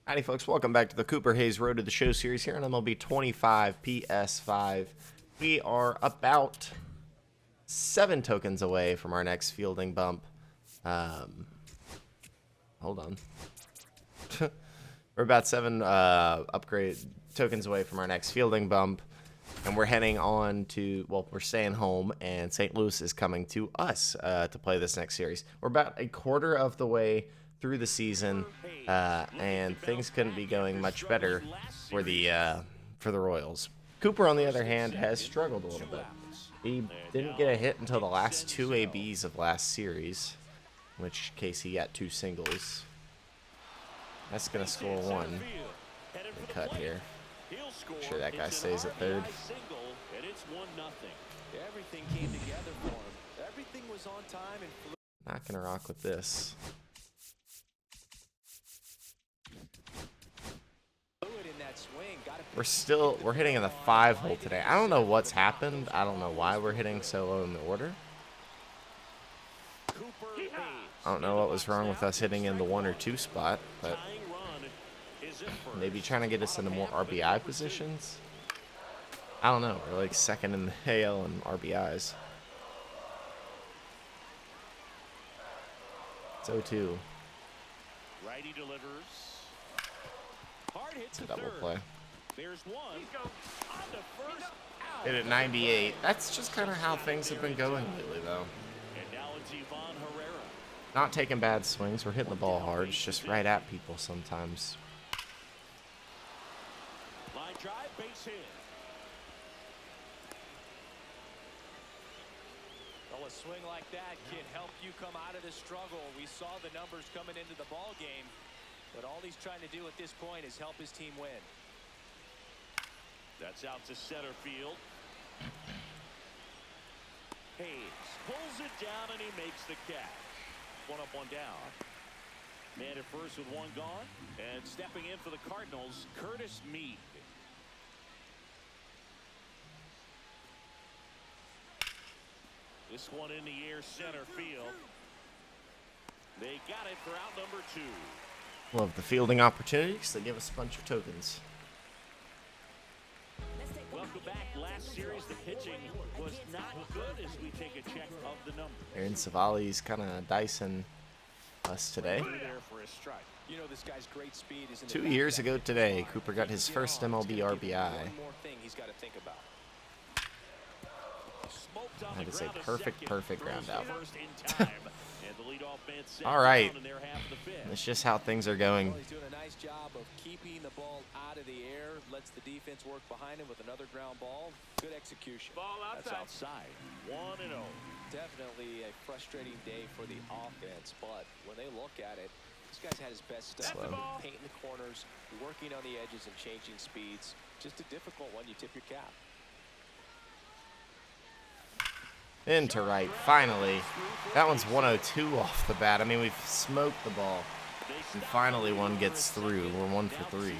Howdy folks, welcome back to the Cooper Hayes Road to the Show series here on MLB 25 PS5. We are about 7 tokens away from our next fielding bump. Hold on. We're about 7 upgrade tokens away from our next fielding bump. And we're heading on to, well, we're staying home, and St. Louis is coming to us to play this next series. We're about a quarter of the way through the season, and things couldn't be going much better for the Royals. Cooper, on the other hand, has struggled a little bit. He didn't get a hit until the last 2 ABs of last series, in which case he got 2 singles. That's going to score 1. Good cut here. Make sure that guy stays at third. Not going to rock with this. We're hitting in the 5 hole today. I don't know what's happened. I don't know why we're hitting so low in the order. I don't know what was wrong with us hitting in the 1 or 2 spot, but maybe trying to get us into more RBI positions. I don't know. We're like second in the AL in RBIs. It's 0-2. Righty delivers. Hard hit It's a to double third. play. There's one. On to first. Hit at 98. That's just kind of how things have been going lately, though. And now it's Ivan Herrera. Not taking bad swings. We're hitting the ball hard. It's just right at people sometimes. Line drive, base hit. Well, a swing like that can help you come out of the struggle. We saw the numbers coming into the ball game, but all he's trying to do at this point is help his team win. That's out to center field. Hayes pulls it down and he makes the catch. 1 up, 1 down. Man at first with 1 gone. And stepping in for the Cardinals, Curtis Mead. This one in the air, center field. They got it for out number 2. Love the fielding opportunities. They give us a bunch of tokens. Welcome back. Last series, the pitching was not good as we take a check of the numbers. Aaron Savali's kind of dicing us today. There for a strike. You know, this guy's great speed is in the 2 back years end. ago today, Cooper got his first MLB RBI. One more thing he's got to think about. Smoked on That the is a ground to perfect second. ground Throws out. the first in time. And the leadoff man set All right. down in their half of the fifth. That's just how things are going. Well, he's doing a nice job of keeping the ball out of the air, lets the defense work behind him with another ground ball. Good execution. That's outside. 1-0. Definitely a frustrating day for the offense, but when they look at it, this guy's had his best stuff. Slow. Painting the corners, working on the edges and changing speeds. Just a difficult one. You tip your cap. Into right, finally. That one's 102 off the bat. I mean, we've smoked the ball. And finally one gets through. We're 1 for 3.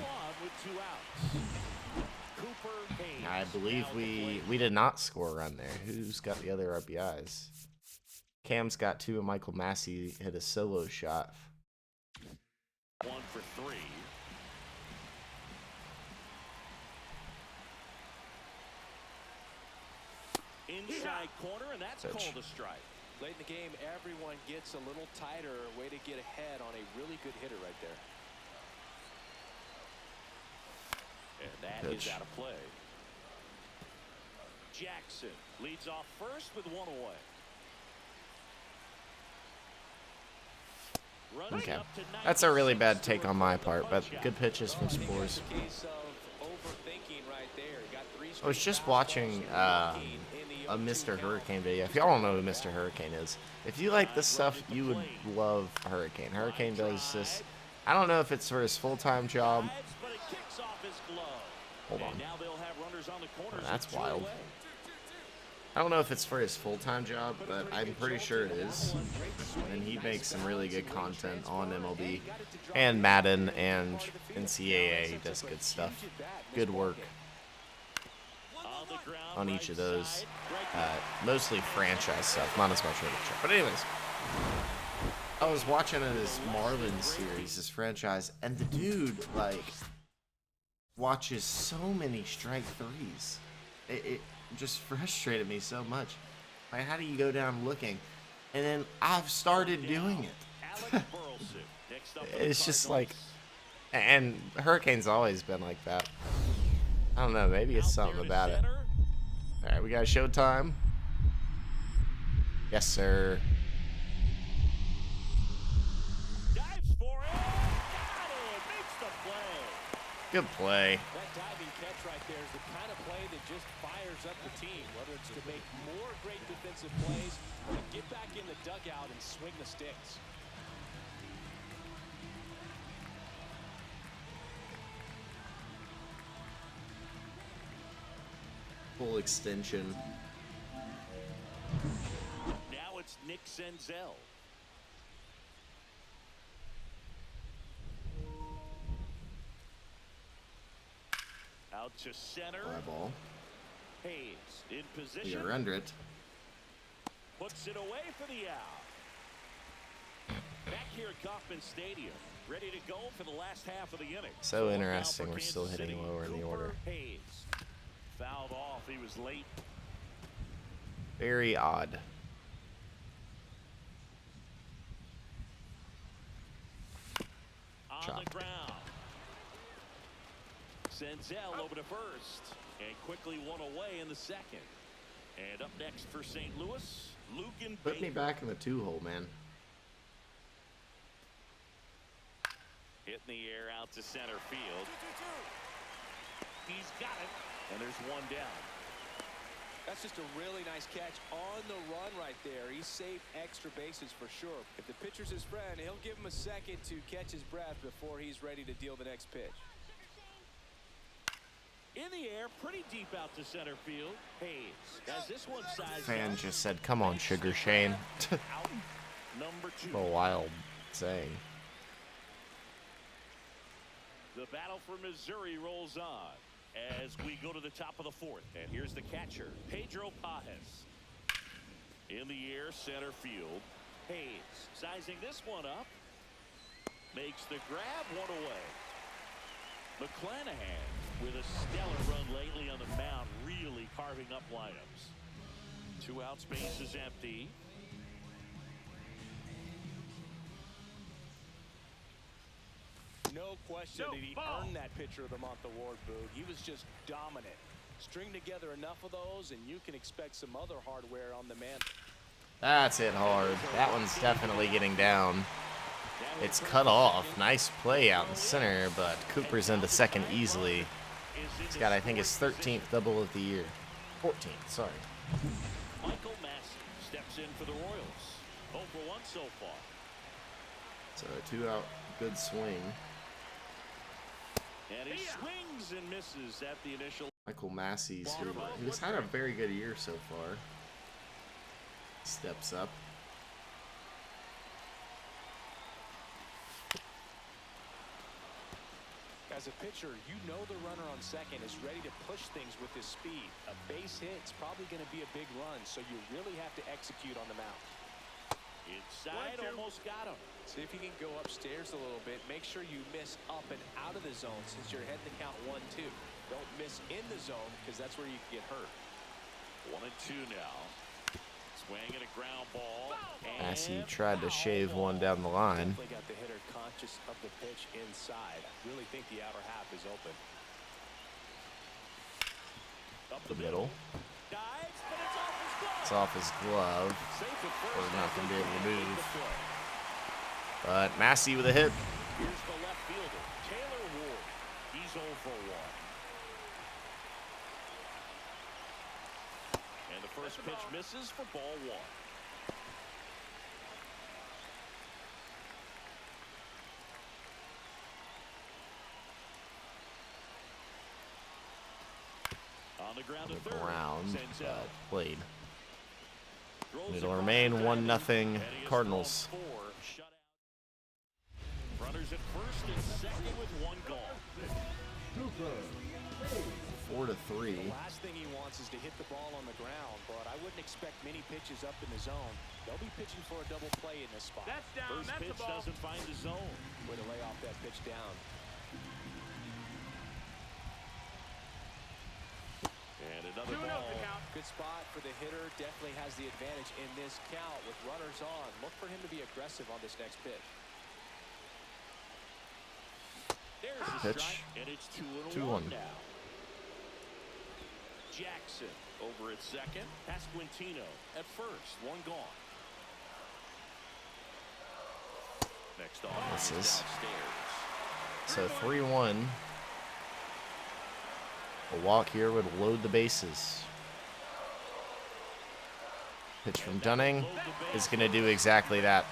I believe we did not score a run there. Who's got the other RBIs? Cam's got 2 and Michael Massey hit a solo shot. 1 for 3. Inside corner, and that's Pitch. called a strike. Late in the game, everyone gets a little tighter. Way to get ahead on a really good hitter right there. And that Pitch. is out of play. Jackson leads off first with 1 away. Running Okay. up to That's a really 96 bad take on my part, but good pitches from Spores. Case of overthinking right there. Got 3 I was just watching a Mr. Hurricane video. If y'all don't know who Mr. Hurricane is, if you like this stuff, you would love Hurricane. Hurricane does this. I don't know if it's for his full-time job. but it kicks off his glove. Hold on. And now they'll have runners on the corners. Oh, that's with 2 wild. away. I don't know if it's for his full-time job, but I'm pretty sure it is. And he makes some really good content on MLB and Madden and NCAA. He does good stuff. Good work on each of those. Mostly franchise stuff, not as much other stuff. But anyways, I was watching this Marlins series, this franchise, and the dude like watches so many strike threes. It just frustrated me so much. Like, how do you go down looking? And then I've started doing it. It's just like, and Hurricane's always been like that. I don't know, maybe it's something about it. All right, we got showtime. Yes, sir. Dives for it. Got it. Makes the play. Good play. That diving catch right there is the kind of play that just fires up the team, whether it's to make more great defensive plays or to get back in the dugout and swing the sticks. Full extension. Now it's Nick Senzel. Out to center. Fly ball. Hayes in We position. are under it. Puts it away for the out. Back here at Kauffman Stadium, ready to go for the last half of the inning. So Now interesting, for we're still Kansas hitting City, lower in the Cooper order. Hayes. Fouled off. He was late. Very odd. On Chop. the ground. Senzel over to first. And quickly one away in the second. And up next for St. Louis, Lucan Put me Baker. back in the 2-hole, man. Hit in the air out to center field. He's got it. And there's one down. That's just a really nice catch on the run right there. He saved extra bases for sure. If the pitcher's his friend, he'll give him a second to catch his breath before he's ready to deal the next pitch. In the air, pretty deep out to center field. Hayes has this one sized Fan up. just said, "Come on, Sugar Shane." Out. Number 2. A wild saying. The battle for Missouri rolls on as we go to the top of the 4th. And here's the catcher, Pedro Pajes. In the air, center field. Hayes sizing this one up. Makes the grab, one away. McClanahan with a stellar run lately on the mound, really carving up lineups. 2 outs, base is empty. No question that he earned that pitcher of the month award, Boog. He was just dominant. String together enough of those and you can expect some other hardware on the man. That's hit hard. That one's definitely getting down. It's cut off. Nice play out in center, but Cooper's into second easily. He's got, I think, his 13th double of the year. 14th, sorry. Michael Massey steps in for the Royals. 0 for 1 so far. So a 2-out good swing. And he swings and misses at the initial. Michael Massey's who's had a very good year so far. Steps up. As a pitcher, you know the runner on second is ready to push things with his speed. A base hit's probably going to be a big run, so you really have to execute on the mound. Inside, almost got him. See if you can go upstairs a little bit. Make sure you miss up and out of the zone since you're heading to count 1-2. Don't miss in the zone because that's where you can get hurt. 1-2 now. Swing and a ground ball. Massey tried to shave one down the line. Definitely got the hitter conscious of the pitch inside. Really think the outer half is open. Up The middle. Dives, but it's off his glove. It's off his glove. Safe at first. We're not going to be able to Make move. the play. But Massey with a hit. Here's the left fielder, Taylor Ward. He's 0 for 1. And the first pitch misses for ball 1. On the ground to third. Around, Senzel. but played. Throws It'll across remain the 1-0 diamond, and he has Cardinals. thrown 4 shutouts. Runners at first and second with 1 gone. 4-3. The last thing he wants wants is to hit the ball on the ground, but I wouldn't expect many pitches up in the zone. They'll be pitching for a double play in this spot. That's down. First pitch doesn't find the zone. Way to lay off that pitch down. And another ball. Good spot for the hitter. Definitely has the advantage in this count with runners on. Look for him to be aggressive on this next pitch. There's the Pitch. strike, and it's 2-1 now. Jackson over at second. Pasquantino at first. One gone. Next off, Misses. downstairs. So 3-1. A walk here would load the bases. Pitch from Dunning is going to do exactly that.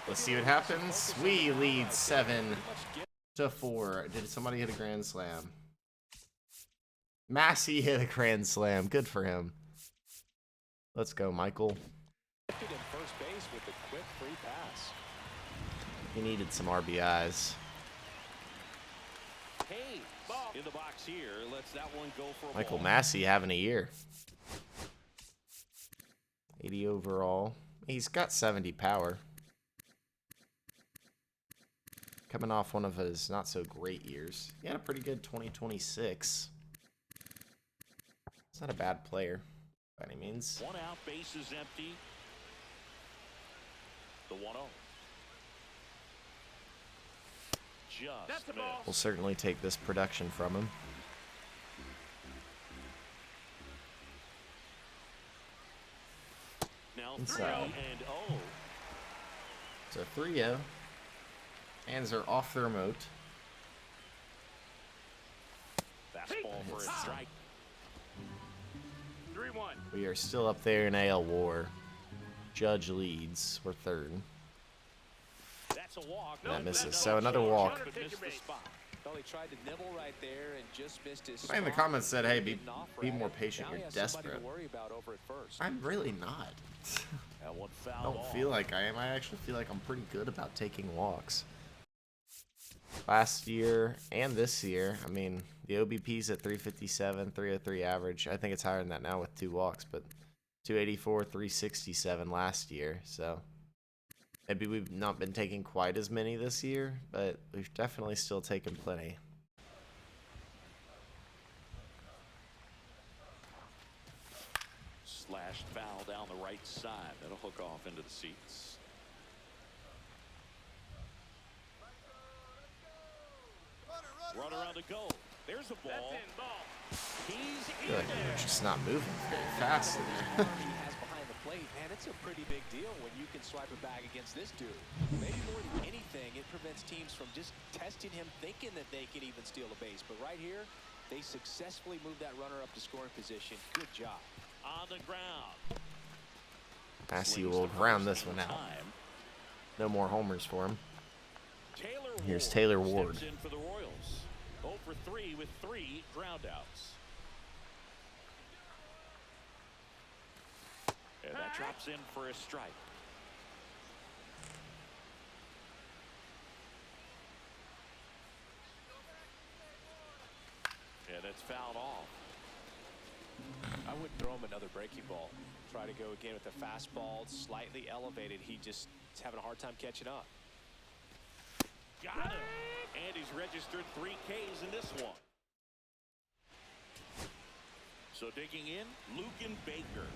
Let's see what happens. We lead 7-4. Did somebody hit a grand slam? Massey hit a grand slam. Good for him. Let's go, Michael. First base with a quick free pass. He needed some RBIs. Hey, in the box here. Let's that one go for a Michael ball. Massey having a year. 80 overall. He's got 70 power. Coming off one of his not so great years. He had a pretty good 2026. He's not a bad player by any means. One out, base is empty. The 1-0. Just missed. We'll certainly take this production from him. Now Inside. 3-0. So 3-0. Hands are off the remote. Fastball for a strike. 3-1. We are still up there in AL War. Judge leads. We're third. That's a walk. That misses. So another walk. But missed the spot. Well, he tried to nibble right there and just missed his Somebody in the spot. comments said, hey, be Didn't offer be at more it. patient. Now he You're has somebody desperate. to worry about over at first. I'm really not. That one I fouled don't off. feel like I am. I actually feel like I'm pretty good about taking walks. Last year and this year, I mean, the OBP's at 357, 303 average. I think it's higher than that now with 2 walks, but 284, 367 last year. So maybe we've not been taking quite as many this year, but we've definitely still taken plenty. Slashed foul down the right side. That'll hook off into the seats. Runner on the go. There's a ball. He's I feel like we're just not moving very fast in there. He has behind the plate, man, it's a pretty big deal when you can swipe a bag against this dude. Maybe more than anything, it prevents teams from just testing him, thinking that they can even steal a base. But right here, they successfully moved that runner up to scoring position. Good job. on the ground. Massey will round this one out. No more homers for him. Here's Taylor Ward. In for the Royals. 0 for 3 with 3 groundouts. And that drops in for a strike. And it's fouled off. I wouldn't throw him another breaking ball. Try to go again with the fastball, slightly elevated. He just is having a hard time catching up. Got him. And he's registered 3 Ks in this one. So digging in, Lucan Baker.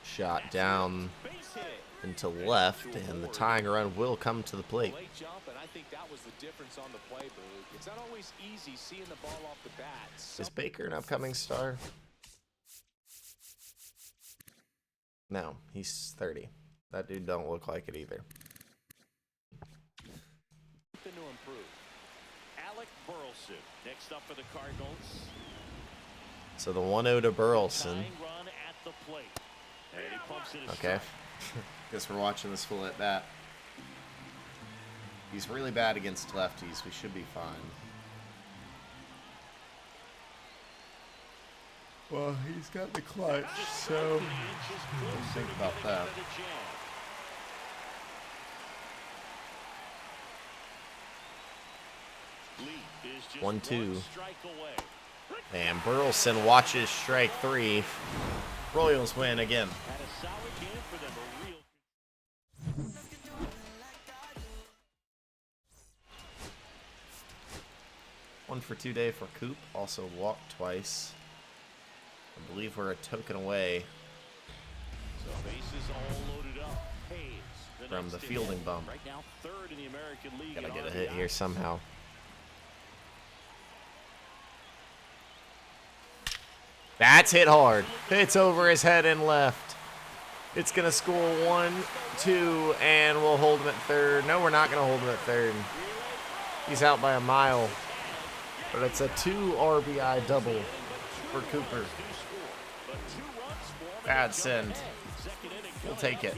Shot down Base hit. into left, and the tying run will come to the plate. Late jump, and I think that was the difference on the play, Boog. It's not always easy seeing the ball off the bat. Is Baker an upcoming star? No, he's 30. That dude don't look like it either. Something to improve. Alec Burleson next up for the Cardinals. So the 1-0 to Burleson. Tying run at the plate. And he pumps it a Okay. strike. Guess we're watching this full at bat. He's really bad against lefties. We should be fine. Well, he's got the clutch, so don't think about that. is just 1-2. one strike away. And Burleson watches strike 3. Royals win again. Had a solid game for them. A real 1 for 2 day for Coop. Also walked twice. I believe we're a token away so bases all loaded up. Hayes, from the next fielding hit. bump. Right now, third in the American League. Gotta in get a hit RBI. here somehow. That's hit hard. It's over his head and left. It's gonna score 1, 2, and we'll hold him at third. No, we're not gonna hold him at third. He's out by a mile. But it's a 2 RBI double for Cooper. Bad send. We'll take it.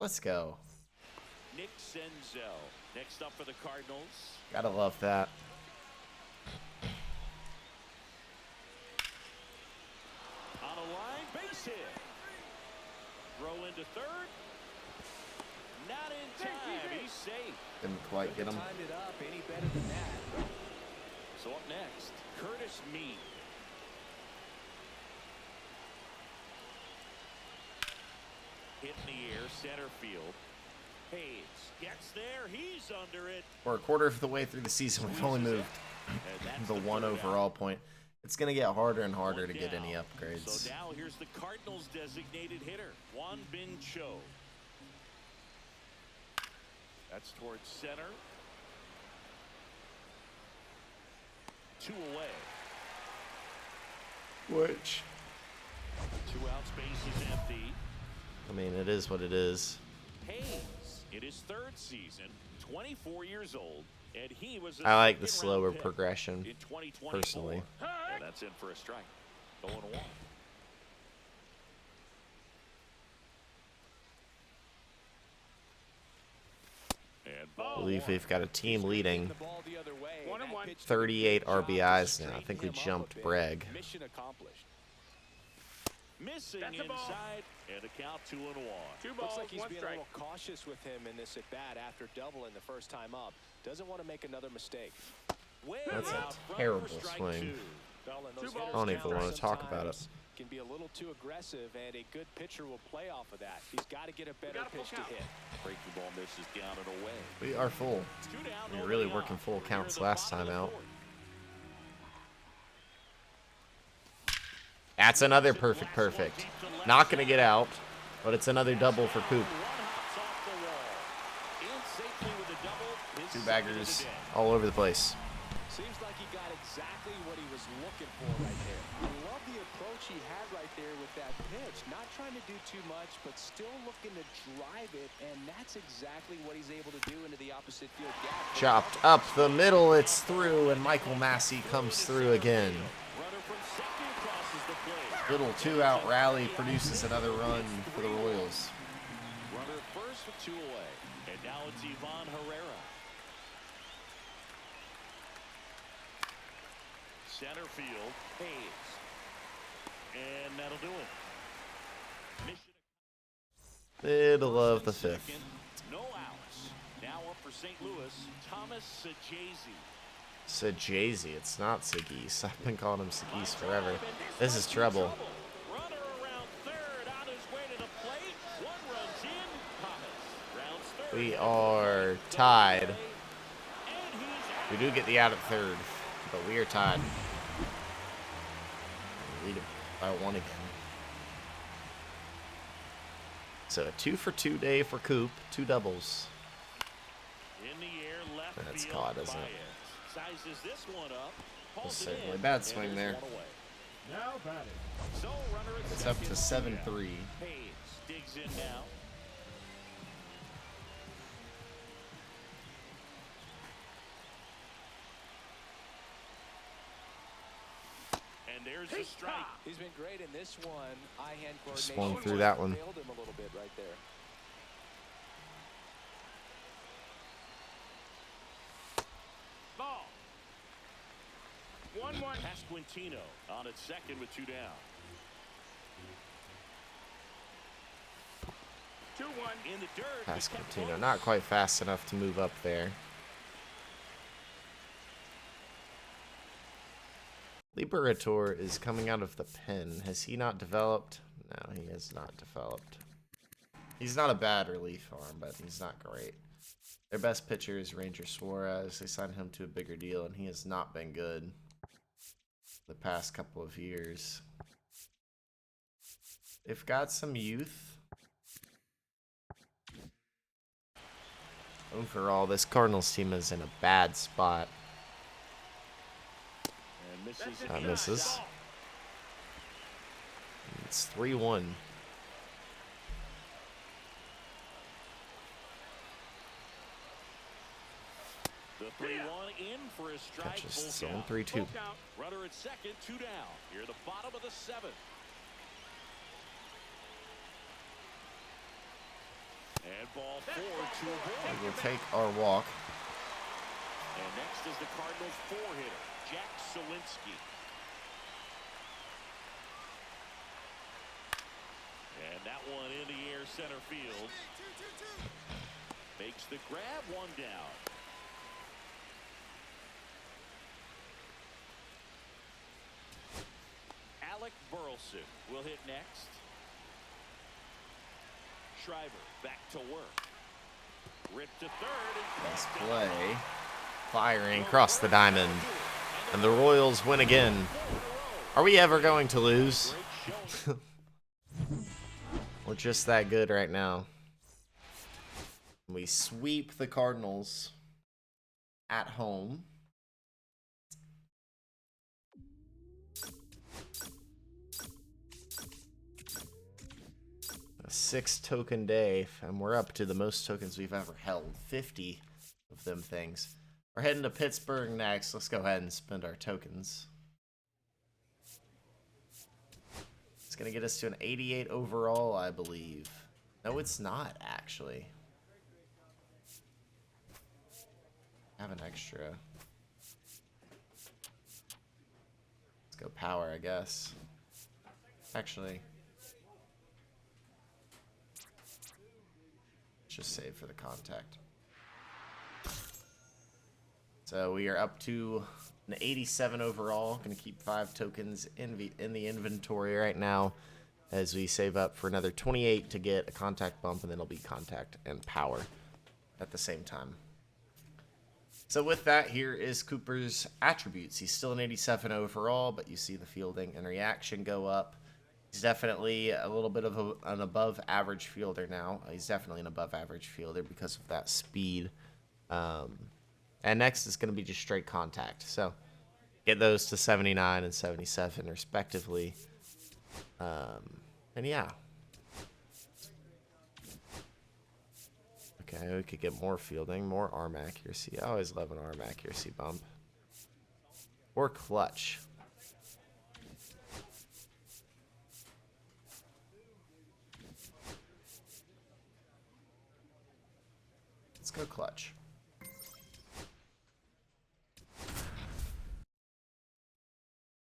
Let's go. Nick Senzel next up for the Cardinals. Gotta love that. On a line, base hit. Throw into third. Not in time. He's safe. Didn't quite get him. Timed it up any better than that. So up next, Curtis Mead. Hit in the air, center field. Hayes gets there. He's under it. We're a quarter of the way through the season. We've only moved And that's the 1 third overall out. point. It's going to get harder and harder One to get any down. upgrades. So now here's the Cardinals designated hitter, Juan Bin Cho. That's towards center. 2 away. Which, 2 outs, base is empty. I mean, it is what it is. Hayes in his 3rd season, 24 years old, and he was a I like the second-round slower pick progression, in 2024. personally. And that's in for a strike. 0-1. And I believe we've got a team leading The ball the other way. 1-1. 38 Job to RBIs now. I straighten think we him up a jumped bit. Bragg. Mission accomplished. missing That's a ball. inside, and a count 2-1. 2 Looks balls, like he's 1 being a strike. little cautious with him in this at bat after doubling the first time up. Doesn't want to make another mistake. Way That's a out front terrible for strike swing. 2. Colin, Two those balls, hitters I don't even down wanna talk about it. sometimes can be a little too aggressive, and a good pitcher will play off of that. He's got to get a better got a full pitch to count. hit. Breaking ball misses down and away. We are full. 2 down, We were nobody really on. working full We're near counts the last bottom time of the out. 4th. That's another perfect. Not going to get out, but it's another double for Coop. 1 hops off the wall. In safely with a double. His 2 second of baggers the day. all over the place. Seems like he got exactly what he was looking for right there. I love the approach he had right there with that pitch. Not trying to do too much, but still looking to drive it, and that's exactly what he's able to do into the opposite field gap. Chopped up the middle, it's through, and Michael Massey comes through again. Runner from second crosses the plate. Little 2-out rally produces another run for the Royals. Runner first with 2 away. And now it's Ivan Herrera. Center field, Hayes. And that'll do it. Mission Middle of the 5th. second, no outs. Now up for St. Louis, Thomas Sajazi. Sajazi, it's not Sagis. I've been calling him Sagis forever. This is trouble. Runner around third, on his way to the plate. 1 runs in. Thomas rounds third. We are tied. And he's We do get the out at third, but we are tied. We lead it by 1 again. So a 2 for 2 day for Coop, 2 doubles. in the air, left That's field. caught, isn't it? Baez sizes this one up. Hauls it certainly in, bad and swing there's there. 1 away. Now batting. So runner at It's up to second. 7-3. Hayes digs in now. And there's the strike. He's been great in this one. Eye-hand coordination. Swung through that one. Failed him a little bit right there. Ball. 1-1. Pasquantino on at second with 2 down. 2-1. In the dirt. Pass but kept Coutinho, close. not quite fast enough to move up there. Liberator is coming out of the pen. Has he not developed? No, he has not developed. He's not a bad relief arm, but he's not great. Their best pitcher is Ranger Suarez. They signed him to a bigger deal, and he has not been good the past couple of years. They've got some youth. Overall, this Cardinals team is in a bad spot. That misses. It's 3-1. The 3-1 in for a strike. Catches the zone 3-2. Runner at second, 2 down. Here the bottom of the 7th. And ball 4, 2 away. We'll take our walk. And next is the Cardinals 4-hitter, Jack Sawinski. And that one in the air center field. Makes the grab, 1 down. Alec Burleson will hit next. Schreiber back to work. Ripped to third and Nice play. Firing across the diamond. And the Royals win again. Are we ever going to lose? We're just that good right now. We sweep the Cardinals at home. A 6-token day, and we're up to the most tokens we've ever held. 50 of them things. We're heading to Pittsburgh next. Let's go ahead and spend our tokens. It's going to get us to an 88 overall, I believe. No, it's not, actually. I have an extra. Let's go power, I guess. Actually, just save for the contact. So we are up to an 87 overall. Going to keep 5 tokens in the inventory right now as we save up for another 28 to get a contact bump, and then it'll be contact and power at the same time. So with that, here is Cooper's attributes. He's still an 87 overall, but you see the fielding and reaction go up. He's definitely a little bit of an above average fielder now. He's definitely an above average fielder because of that speed. And next is going to be just straight contact. So get those to 79 and 77 respectively. And yeah. Okay, we could get more fielding, more arm accuracy. I always love an arm accuracy bump. Or clutch. Let's go clutch.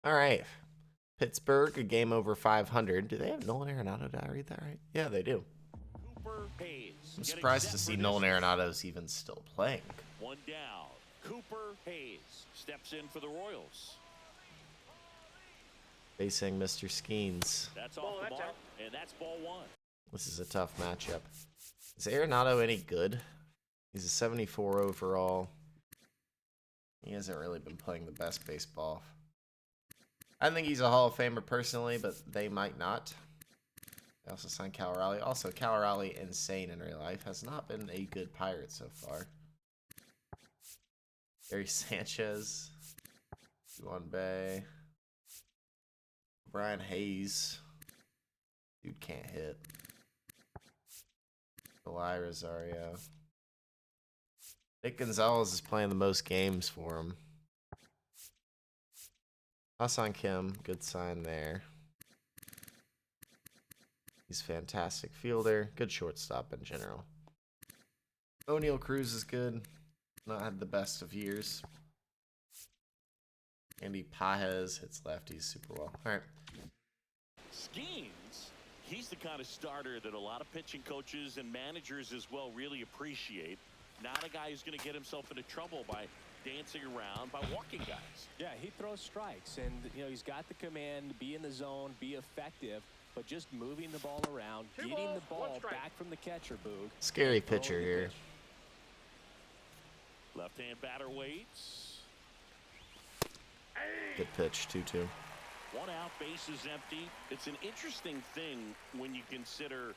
All right. Pittsburgh, a game over 500. Do they have Nolan Arenado? Did I read that right? Yeah, they do. Cooper Hayes. I'm surprised to see Nolan Arenado's even still playing. 1 down. Cooper Hayes steps in for the Royals. Facing Mr. Skenes. That's off the mark, and that's ball 1. This is a tough matchup. Is Arenado any good? He's a 74 overall. He hasn't really been playing the best baseball. I think he's a Hall of Famer personally, but they might not. They also signed Cal Raleigh. Also, Cal Raleigh, insane in real life, has not been a good Pirate so far. Gary Sanchez. Juan Bay. Brian Hayes. Dude can't hit. Eli Rosario. Nick Gonzalez is playing the most games for him. Hassan Kim, good sign there. He's a fantastic fielder, good shortstop in general. O'Neal Cruz is good, not had the best of years. Andy Pajes hits lefties super well. All right. Skenes, he's the kind of starter that a lot of pitching coaches and managers as well really appreciate. Not a guy who's going to get himself into trouble by dancing around by walking guys. Yeah, he throws strikes, and he's got the command to be in the zone, be effective, but just moving the ball around, getting the ball back from the catcher, Boog. Scary pitcher here. Left-hand batter waits. Good pitch, 2-2. One out, base is empty. It's an interesting thing when you consider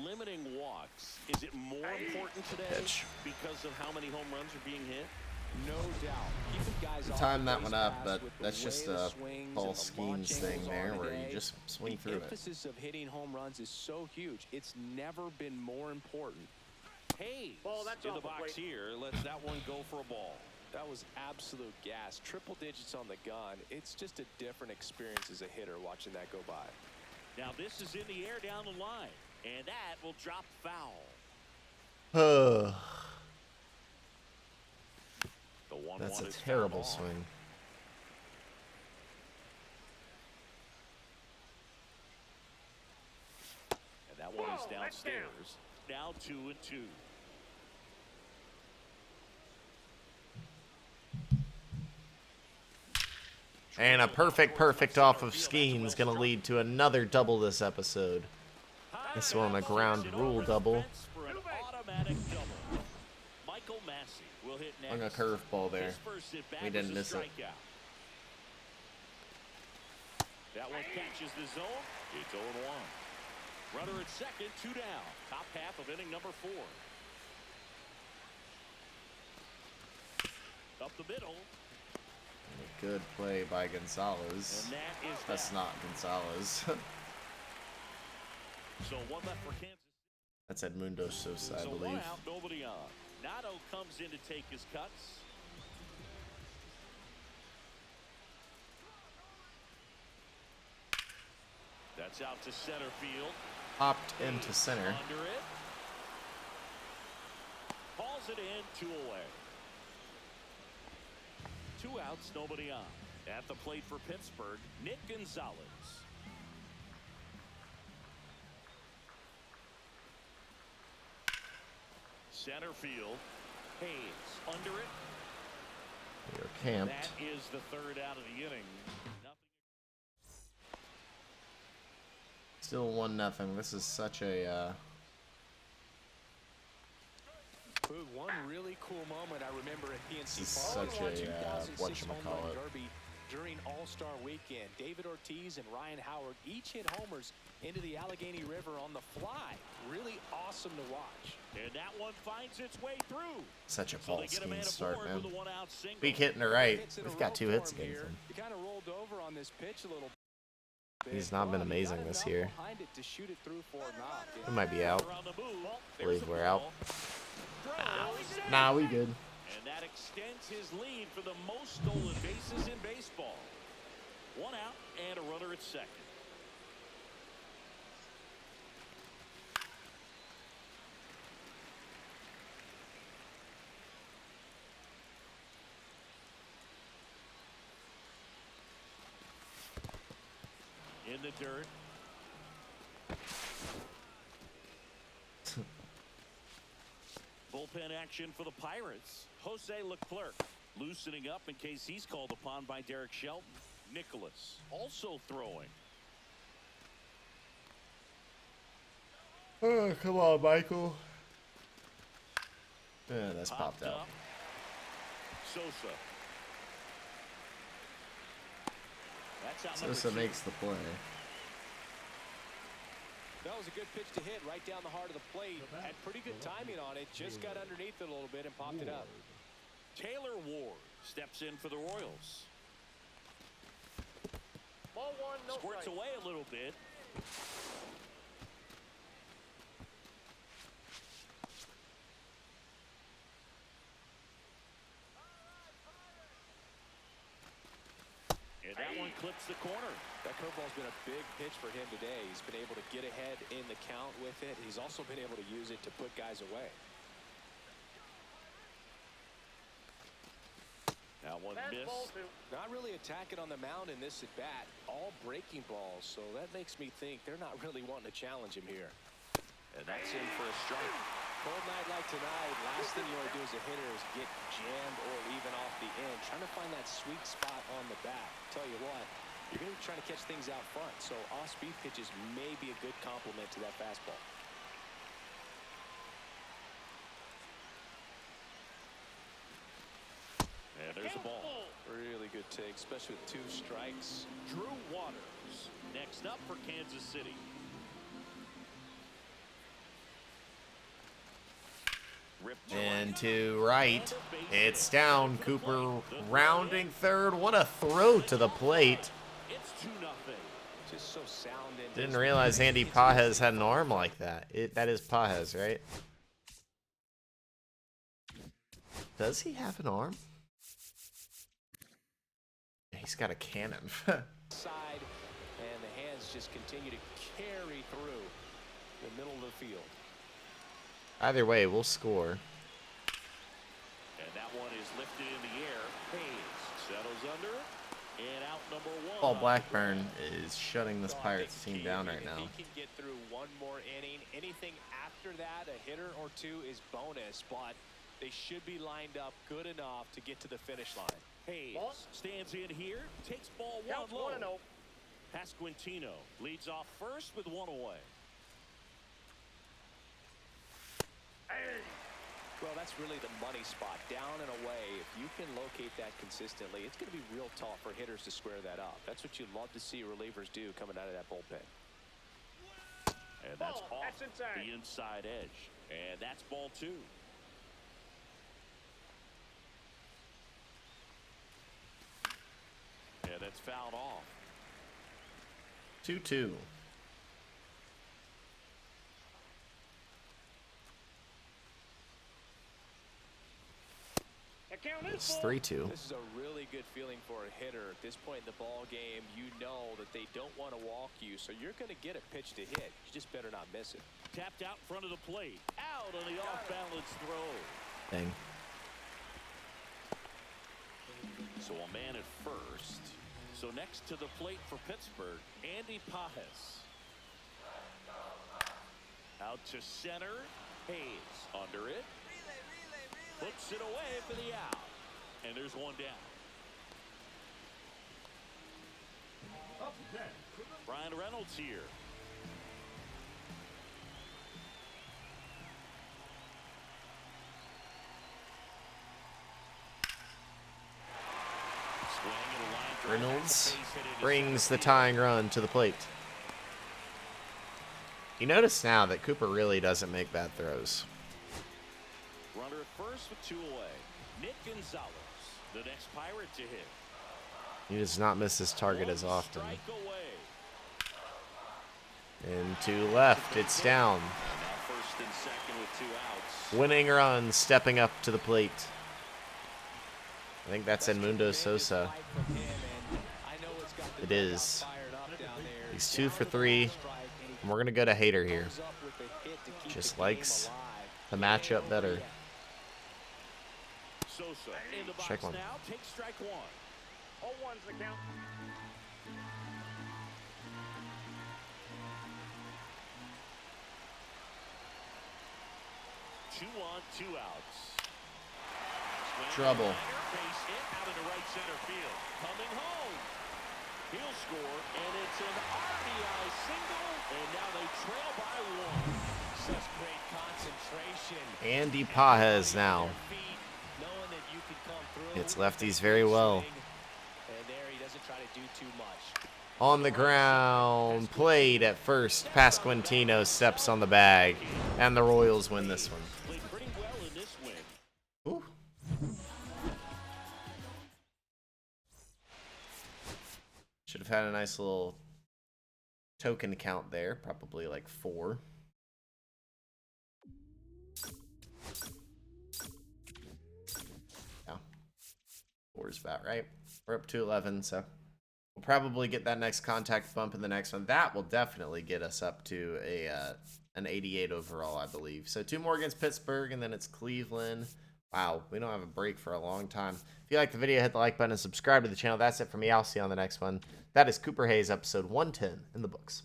limiting walks. Is it more important today because of how many home runs are being hit? No doubt. Keeping guys off Time the that base one up, paths but with the that's just way the a swings Paul and the launch Skenes thing angles there are where you today. just swing through The it. emphasis of hitting home runs is so huge. It's never been more important. Hayes that's in the off the box plate. here. Lets that one go for a ball. That was absolute gas. Triple digits on the gun. It's just a different experience as a hitter watching that go by. Now this is in the air down the line, and that will drop foul. The 1-1 That's a is terrible fouled off. swing. And that one is downstairs. Now 2-2. And a perfect off of Skenes going to lead to another double this episode. This one a ground rule double. For an automatic double. Michael Massey will hit next. Hung a curveball there. His first at bat We didn't was miss a it. strikeout. That one catches the zone. It's 0-1. Runner at second, 2 down. Top half of inning number 4. Up the middle. Good play by Gonzalez. And that is That's that. not Gonzalez. So one left for Kansas. That's Edmundo Sosa, I So one believe. out, nobody on. Nato comes in to take his cuts. That's out to center field. Popped into center. Under it. Calls it in, 2 away. 2 outs, nobody on. At the plate for Pittsburgh, Nick Gonzalez. Center field. Hayes under it. We are camped. That is the 3rd out of the inning. Still 1-0. This is such a Boog, one really cool moment I remember at PNC This is Park. such The a, 2006 home run whatchamacallit. derby during All-Star Weekend. David Ortiz and Ryan Howard each hit homers into the Allegheny River on the fly. Really awesome to watch. And that one finds its way through. such a So Paul they get a man Skenes start, aboard man. with a 1-out single. Weak hitting to right. Hits in a We've got row 2 hits for him against here. him. He kind of rolled over on this pitch a little bit. He's not been Well, he amazing got this enough year. behind it to shoot it through for a knock. We might be out. On the move. I believe There's a we're out. ball. Throws. Nah, we good. And that extends his lead for the most stolen bases in baseball. 1 out and a runner at second. In the dirt. Bullpen action for the Pirates. Jose Leclerc loosening up in case he's called upon by Derek Shelton. Nicholas also throwing. Oh, come on, Michael. Yeah, that's popped out. Up. Sosa. That's out number Sosa 2. makes the play. That was a good pitch to hit right down the heart of the plate. Had pretty good timing on it. Just got underneath it a little bit and popped it up. Taylor Ward steps in for the Royals. Ball 1, no Squirts strike. away a little bit. And that one clips the corner. That curveball's been a big pitch for him today. He's been able to get ahead in the count with it. He's also been able to use it to put guys away. That one Fastball missed. 2. Not really attacking on the mound in this at bat. All breaking balls, so that makes me think they're not really wanting to challenge him here. And that's in for a strike. cold night like tonight, last thing you want to do as a hitter is get jammed or even off the end. Trying to find that sweet spot on the bat. Tell you what, you're going to be trying to catch things out front, so off-speed pitches may be a good complement to that fastball. And there's the ball. Really good take, especially with 2 strikes. Drew Waters next up for Kansas City. And to right, it's down. Cooper rounding third. What a throw to the plate. It's 2-0. Just so sound and Didn't realize Andy Pages had an arm like that. That is Pages, right? Does he have an arm? He's got a cannon. side, and the hands just continue to carry through the middle of the field. Either way, we'll score. And that one is lifted in the air. Hayes settles under it. And out number 1. Paul Blackburn is shutting this Pirates team down right now. If he can get through one more inning, anything after that, a hitter or 2 is bonus, but they should be lined up good enough to get to the finish line. Hayes stands in here, takes ball 1 low. Pasquantino leads off first with 1 away. Well, that's really the money spot, down and away. If you can locate that consistently, it's going to be real tough for hitters to square that up. That's what you love to see relievers do coming out of that bullpen. And that's off the inside edge. And that's ball 2. And that's fouled off. 2-2. It's 3-2. This is a really good feeling for a hitter at this point in the ball game. You know that they don't want to walk you, so you're going to get a pitch to hit. You just better not miss it. Tapped out in front of the plate. Out on the off-balance throw. Dang. So a man at first. So next to the plate for Pittsburgh, Andy Pages. Out to center. Hayes under it. Puts it away for the out. And there's 1 down. Brian Reynolds here. Reynolds brings the tying run to the plate. You notice now that Cooper really doesn't make bad throws. Runner at first with 2 away. Nick Gonzalez, the next Pirate to hit. He does not miss his target as often. Strike away. And to left, it's down. And now first and second with 2 outs. Winning run, stepping up to the plate. I think that's Edmundo Sosa. It is. He's 2 for 3. And we're going to go to Hader here. Just likes the matchup better. Sosa in the box Check one. now. Take strike 1. 0-1's the count. Two on, 2 outs. Trouble. Base hit out into right center field. Coming home. He'll score, and it's an RBI single, and now they trail by 1. Such great concentration. Andy Pages now. Knowing that you can come through. Hits lefties very well. And there he doesn't try to do too much. On the ground, played at first. Pasquantino steps on the bag, and the Royals win this one. Played pretty well in this win. Ooh. Should have had a nice little token count there, probably like 4. Yeah, 4 is about right. We're up to 11, so we'll probably get that next contact bump in the next one. That will definitely get us up to an 88 overall, I believe. So 2 more against Pittsburgh, and then it's Cleveland. Wow, we don't have a break for a long time. If you like the video, hit the like button and subscribe to the channel. That's it for me. I'll see you on the next one. That is Cooper Hayes, episode 110 in the books.